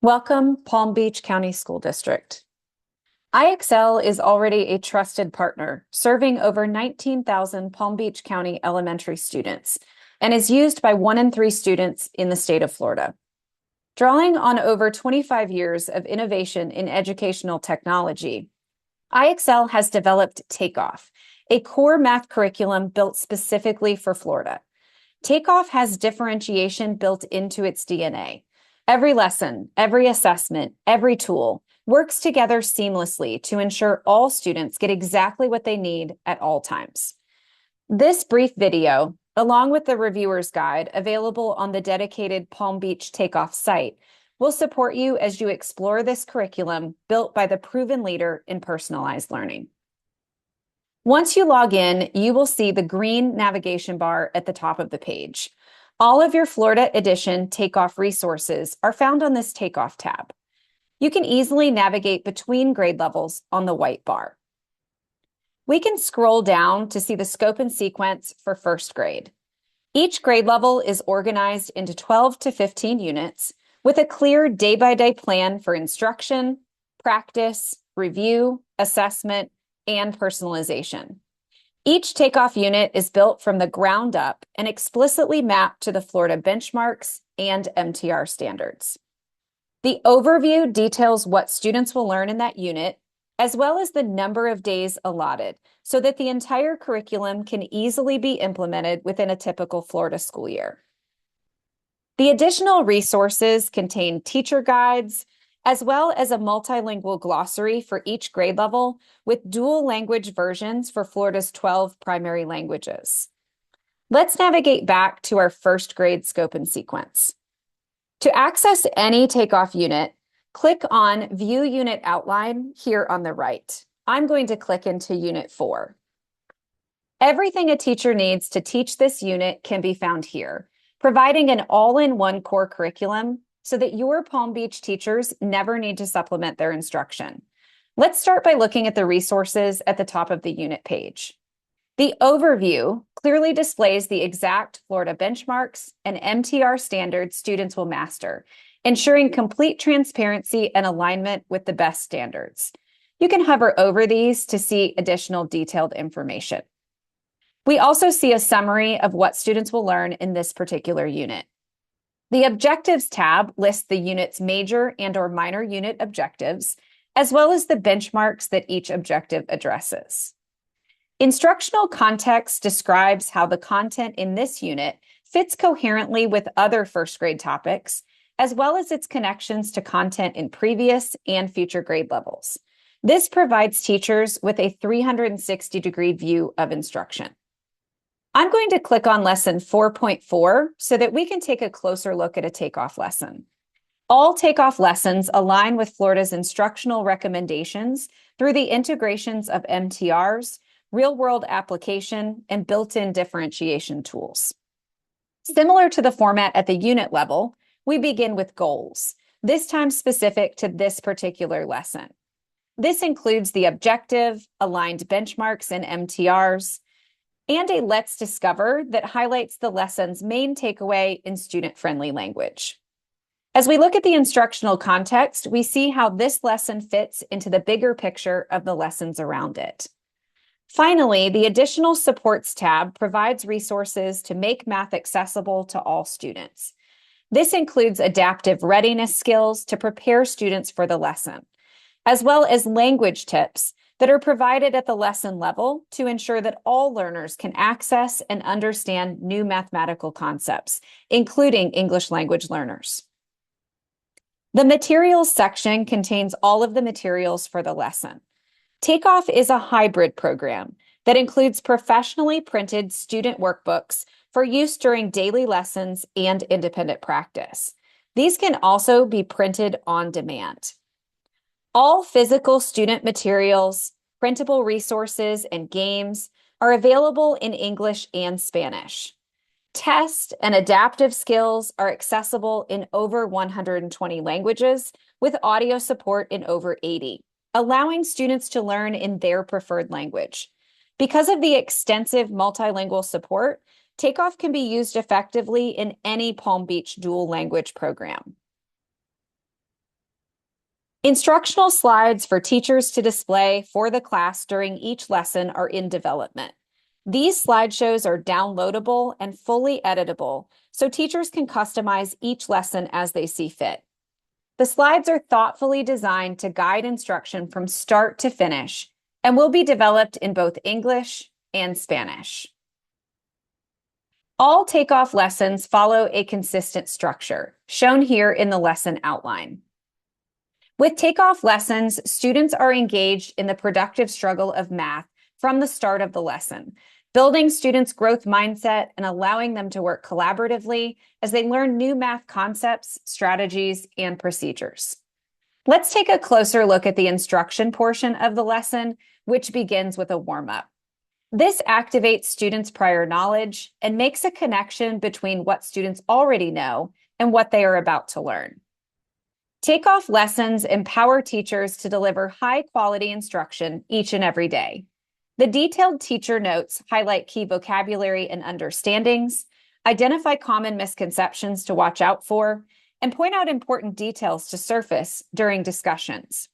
Welcome, Palm Beach County School District. IXL is already a trusted partner, serving over 19,000 Palm Beach County elementary students, and is used by 1 in 3 students in the state of Florida. Drawing on over 25 years of innovation in educational technology, IXL has developed Takeoff, a core math curriculum built specifically for Florida. Takeoff has differentiation built into its DNA. Every lesson, every assessment, every tool works together seamlessly to ensure all students get exactly what they need at all times. This brief video, along with the reviewer's guide available on the dedicated Palm Beach Takeoff site, will support you as you explore this curriculum built by the proven leader in personalized learning. Once you log in, you will see the green navigation bar at the top of the page. All of your Florida Edition Takeoff resources are found on this Takeoff tab. You can easily navigate between grade levels on the white bar. We can scroll down to see the scope and sequence for first grade. Each grade level is organized into 12 to 15 units with a clear day-by-day plan for instruction, practice, review, assessment, and personalization. Each Takeoff unit is built from the ground up and explicitly mapped to the Florida benchmarks and MTR standards. The overview details what students will learn in that unit, as well as the number of days allotted, so that the entire curriculum can easily be implemented within a typical Florida school year. The additional resources contain teacher guides, as well as a multilingual glossary for each grade level with dual language versions for Florida's 12 primary languages. Let's navigate back to our first grade scope and sequence. To access any Takeoff unit, click on View Unit Outline here on the right. I'm going to click into Unit 4. Everything a teacher needs to teach this unit can be found here, providing an all-in-one core curriculum so that your Palm Beach teachers never need to supplement their instruction. Let's start by looking at the resources at the top of the unit page. The overview clearly displays the exact Florida benchmarks and MTR standards students will master, ensuring complete transparency and alignment with the best standards. You can hover over these to see additional detailed information. We also see a summary of what students will learn in this particular unit. The Objectives tab lists the unit's major and/or minor unit objectives, as well as the benchmarks that each objective addresses. Instructional context describes how the content in this unit fits coherently with other first grade topics, as well as its connections to content in previous and future grade levels. This provides teachers with a 360-degree view of instruction. I'm going to click on lesson 4.4 so that we can take a closer look at a Takeoff lesson. All Takeoff lessons align with Florida's instructional recommendations through the integrations of MTRs, real-world application, and built-in differentiation tools. Similar to the format at the unit level, we begin with goals, this time specific to this particular lesson. This includes the objective, aligned benchmarks and MTRs, and a Let's Discover that highlights the lesson's main takeaway in student-friendly language. As we look at the instructional context, we see how this lesson fits into the bigger picture of the lessons around it. Finally, the Additional Supports tab provides resources to make math accessible to all students. This includes adaptive readiness skills to prepare students for the lesson, as well as language tips that are provided at the lesson level to ensure that all learners can access and understand new mathematical concepts, including English language learners. The materials section contains all of the materials for the lesson. Takeoff is a hybrid program that includes professionally printed student workbooks for use during daily lessons and independent practice. These can also be printed on demand. All physical student materials, printable resources, and games are available in English and Spanish. Test and adaptive skills are accessible in over 120 languages with audio support in over 80, allowing students to learn in their preferred language. Because of the extensive multilingual support, Takeoff can be used effectively in any Palm Beach dual language program. Instructional slides for teachers to display for the class during each lesson are in development. These slideshows are downloadable and fully editable, so teachers can customize each lesson as they see fit. The slides are thoughtfully designed to guide instruction from start to finish and will be developed in both English and Spanish. All takeoff lessons follow a consistent structure, shown here in the lesson outline. With takeoff lessons, students are engaged in the productive struggle of math from the start of the lesson, building students' growth mindset and allowing them to work collaboratively as they learn new math concepts, strategies, and procedures. Let's take a closer look at the instruction portion of the lesson, which begins with a warm-up. This activates students' prior knowledge and makes a connection between what students already know and what they are about to learn. Takeoff lessons empower teachers to deliver high-quality instruction each and every day. The detailed teacher notes highlight key vocabulary and understandings, identify common misconceptions to watch out for, and point out important details to surface during discussions.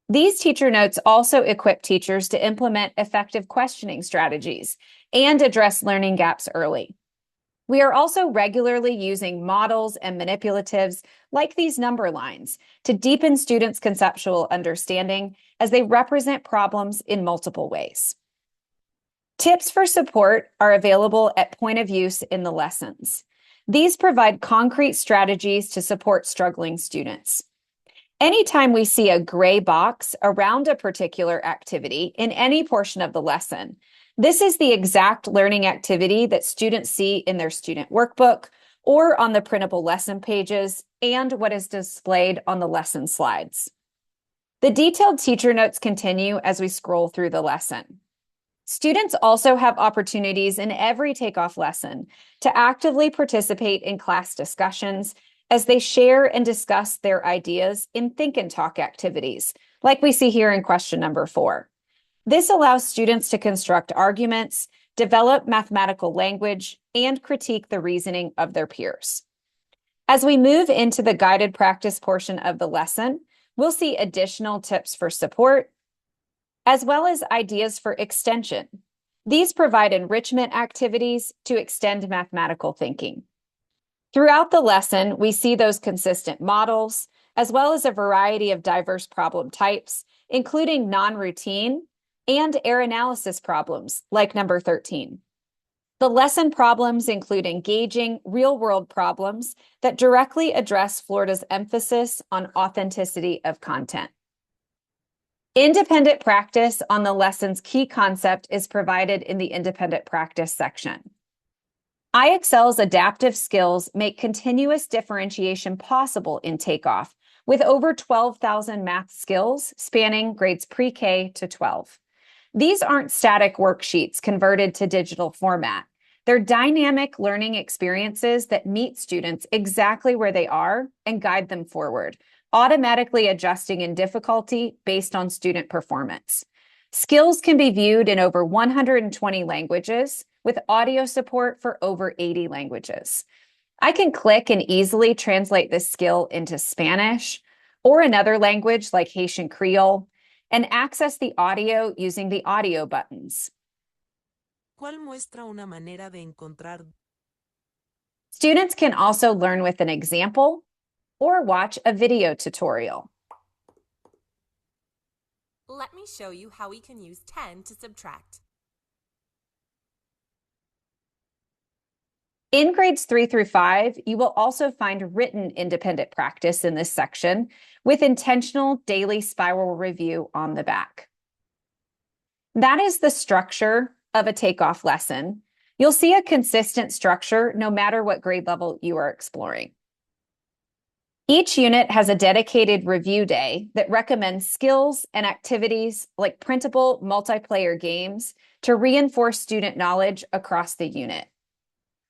These teacher notes also equip teachers to implement effective questioning strategies and address learning gaps early. We are also regularly using models and manipulatives like these number lines to deepen students' conceptual understanding as they represent problems in multiple ways. Tips for support are available at point of use in the lessons. These provide concrete strategies to support struggling students. Anytime we see a gray box around a particular activity in any portion of the lesson, this is the exact learning activity that students see in their student workbook or on the printable lesson pages and what is displayed on the lesson slides. The detailed teacher notes continue as we scroll through the lesson. Students also have opportunities in every takeoff lesson to actively participate in class discussions as they share and discuss their ideas in think and talk activities, like we see here in question number 4. This allows students to construct arguments, develop mathematical language, and critique the reasoning of their peers. As we move into the guided practice portion of the lesson, we'll see additional tips for support, as well as ideas for extension. These provide enrichment activities to extend mathematical thinking. Throughout the lesson, we see those consistent models, as well as a variety of diverse problem types, including non-routine and error analysis problems, like number 13. The lesson problems include engaging real-world problems that directly address Florida's emphasis on authenticity of content. Independent practice on the lesson's key concept is provided in the independent practice section. IXL's adaptive skills make continuous differentiation possible in Takeoff, with over 12,000 math skills spanning grades pre-K to 12. These aren't static worksheets converted to digital format. They're dynamic learning experiences that meet students exactly where they are and guide them forward, automatically adjusting in difficulty based on student performance. Skills can be viewed in over 120 languages, with audio support for over 80 languages. I can click and easily translate this skill into Spanish or another language like Haitian Creole, and access the audio using the audio buttons. ¿Cuál muestra una manera de encontrar? Students can also learn with an example or watch a video tutorial. Let me show you how we can use 10 to subtract. In grades 3 through 5, you will also find written independent practice in this section with intentional daily spiral review on the back. That is the structure of a takeoff lesson. You'll see a consistent structure no matter what grade level you are exploring. Each unit has a dedicated review day that recommends skills and activities like printable multiplayer games to reinforce student knowledge across the unit.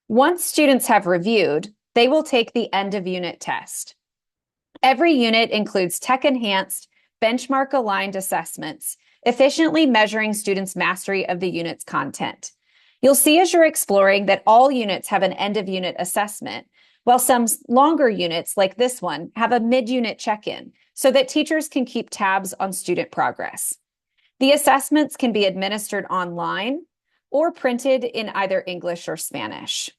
Once students have reviewed, they will take the end-of-unit test. Every unit includes tech-enhanced, benchmark-aligned assessments, efficiently measuring students' mastery of the unit's content. You'll see as you're exploring that all units have an end-of-unit assessment, while some longer units, like this one, have a mid-unit check-in so that teachers can keep tabs on student progress. The assessments can be administered online or printed in either English or Spanish.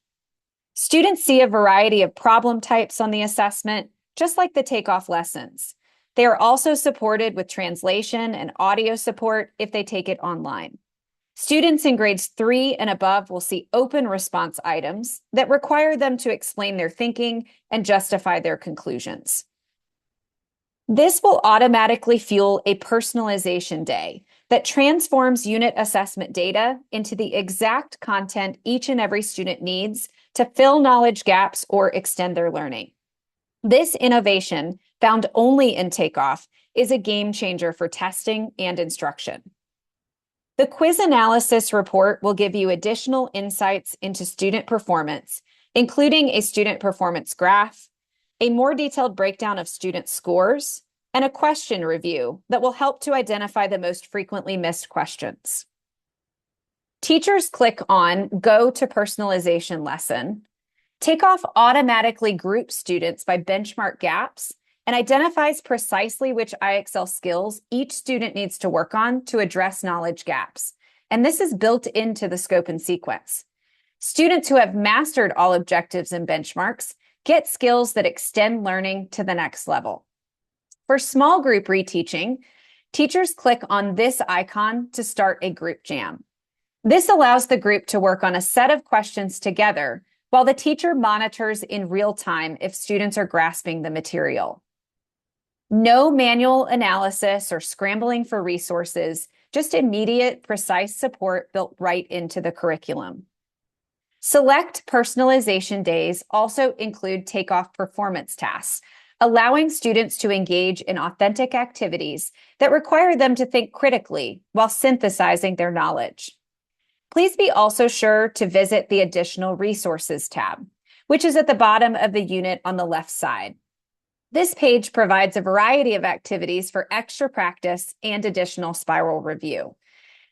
Students see a variety of problem types on the assessment, just like the takeoff lessons. They are also supported with translation and audio support if they take it online. Students in grades 3 and above will see open response items that require them to explain their thinking and justify their conclusions. This will automatically fuel a personalization day that transforms unit assessment data into the exact content each and every student needs to fill knowledge gaps or extend their learning. This innovation, found only in Takeoff, is a game changer for testing and instruction. The quiz analysis report will give you additional insights into student performance, including a student performance graph, a more detailed breakdown of student scores, and a question review that will help to identify the most frequently missed questions. Teachers click on Go to Personalization Lesson. Takeoff automatically groups students by benchmark gaps and identifies precisely which IXL skills each student needs to work on to address knowledge gaps. And this is built into the scope and sequence. Students who have mastered all objectives and benchmarks get skills that extend learning to the next level. For small group reteaching, teachers click on this icon to start a group jam. This allows the group to work on a set of questions together while the teacher monitors in real time if students are grasping the material. No manual analysis or scrambling for resources, just immediate, precise support built right into the curriculum. Select personalization days also include Takeoff performance tasks, allowing students to engage in authentic activities that require them to think critically while synthesizing their knowledge. Please be also sure to visit the Additional Resources tab, which is at the bottom of the unit on the left side. This page provides a variety of activities for extra practice and additional spiral review.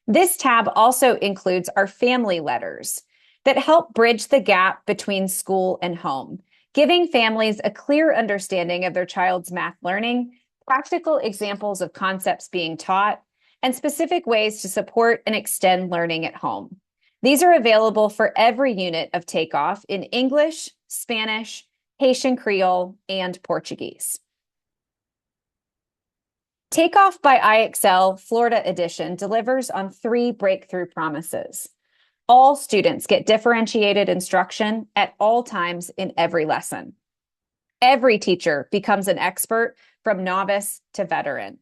This tab also includes our family letters that help bridge the gap between school and home, giving families a clear understanding of their child's math learning, practical examples of concepts being taught, and specific ways to support and extend learning at home. These are available for every unit of Takeoff in English, Spanish, Haitian Creole, and Portuguese. Takeoff by IXL Florida Edition delivers on 3 breakthrough promises. All students get differentiated instruction at all times in every lesson. Every teacher becomes an expert from novice to veteran,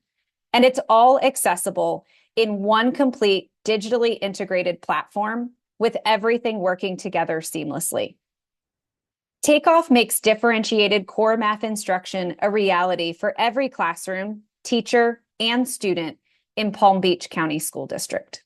and it's all accessible in one complete digitally integrated platform with everything working together seamlessly. Takeoff makes differentiated core math instruction a reality for every classroom, teacher, and student in Palm Beach County School District.